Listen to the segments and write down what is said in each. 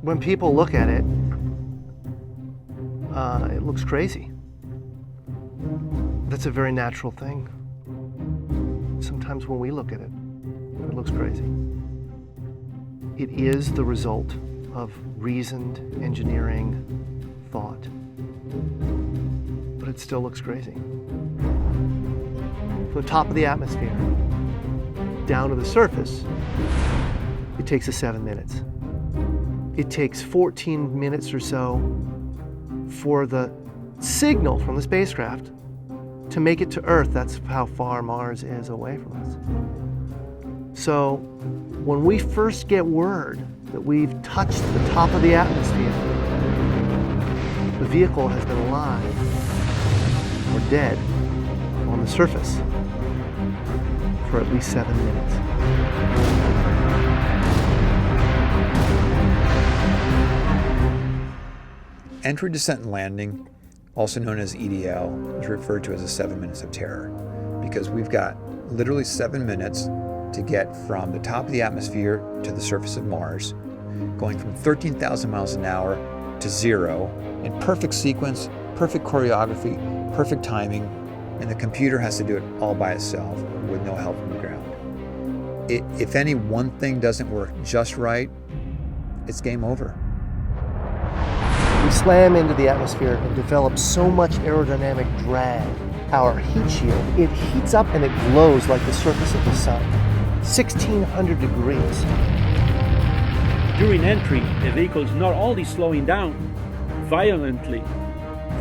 When people look at it, it looks crazy. That's a very natural thing. Sometimes when we look at it, it looks crazy. It is the result of reasoned engineering thought, but it still looks crazy. From the top of the atmosphere down to the surface, it takes us 7 minutes. It takes 14 minutes or so for the signal from the spacecraft to make it to Earth. That's how far Mars is away from us. So when we first get word that we've touched the top of the atmosphere, the vehicle has been alive or dead on the surface for at least 7 minutes. Entry, descent, and landing, also known as EDL, is referred to as the 7 minutes of terror because we've got literally 7 minutes to get from the top of the atmosphere to the surface of Mars, going from 13,000 miles an hour to 0 in perfect sequence, perfect choreography, perfect timing, and the computer has to do it all by itself with no help from the ground. If any one thing doesn't work just right, it's game over. We slam into the atmosphere and develop so much aerodynamic drag. Our heat shield, it heats up and it glows like the surface of the sun, 1,600 degrees. During entry, the vehicle is not only slowing down violently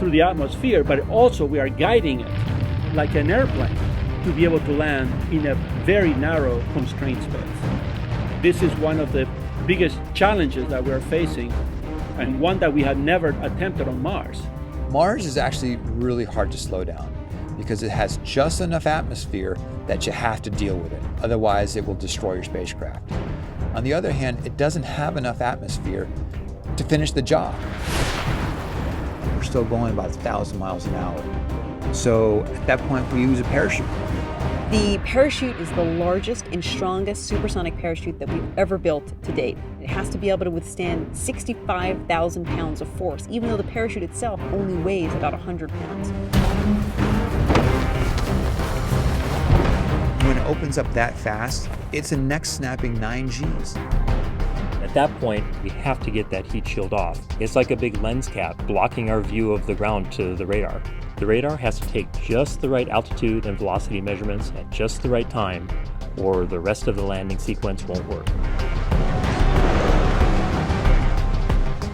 through the atmosphere, but also we are guiding it like an airplane to be able to land in a very narrow constrained space. This is one of the biggest challenges that we are facing, and one that we had never attempted on Mars. Mars is actually really hard to slow down because it has just enough atmosphere that you have to deal with it. Otherwise, it will destroy your spacecraft. On the other hand, it doesn't have enough atmosphere to finish the job. We're still going about 1,000 miles an hour. So at that point, we use a parachute. The parachute is the largest and strongest supersonic parachute that we've ever built to date. It has to be able to withstand 65,000 pounds of force, even though the parachute itself only weighs about 100 pounds. When it opens up that fast, it's a neck-snapping 9 Gs. At that point, we have to get that heat shield off. It's like a big lens cap blocking our view of the ground to the radar. The radar has to take just the right altitude and velocity measurements at just the right time, or the rest of the landing sequence won't work.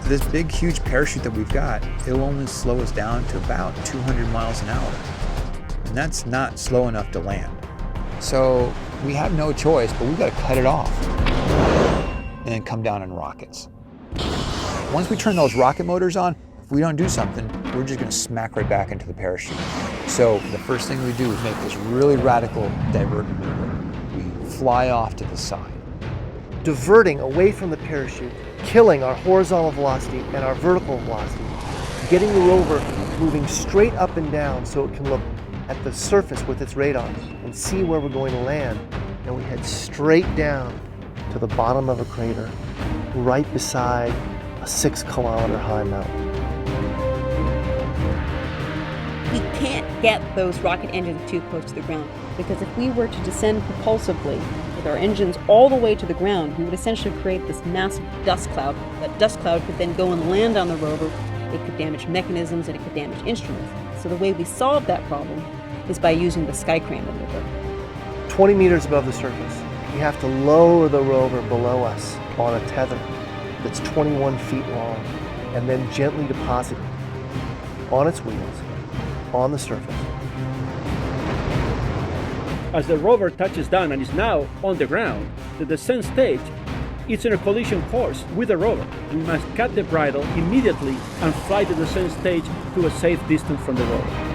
This big, huge parachute that we've got, it'll only slow us down to about 200 miles an hour. And that's not slow enough to land. So we have no choice, but we've got to cut it off and then come down in rockets. Once we turn those rocket motors on, if we don't do something, we're just going to smack right back into the parachute. So the first thing we do is make this really radical divergent maneuver. We fly off to the side. Diverting away from the parachute, killing our horizontal velocity and our vertical velocity, getting the rover moving straight up and down so it can look at the surface with its radar and see where we're going to land. And we head straight down to the bottom of a crater, right beside a 6-kilometer high mountain. We can't get those rocket engines too close to the ground, because if we were to descend propulsively with our engines all the way to the ground, we would essentially create this massive dust cloud. That dust cloud could then go and land on the rover. It could damage mechanisms and it could damage instruments. So the way we solve that problem is by using the Skycrane maneuver. 20 meters above the surface, we have to lower the rover below us on a tether that's 21 feet long and then gently deposit it on its wheels on the surface. As the rover touches down and is now on the ground, the descent stage is in a collision course with the rover. We must cut the bridle immediately and fly the descent stage to a safe distance from the rover.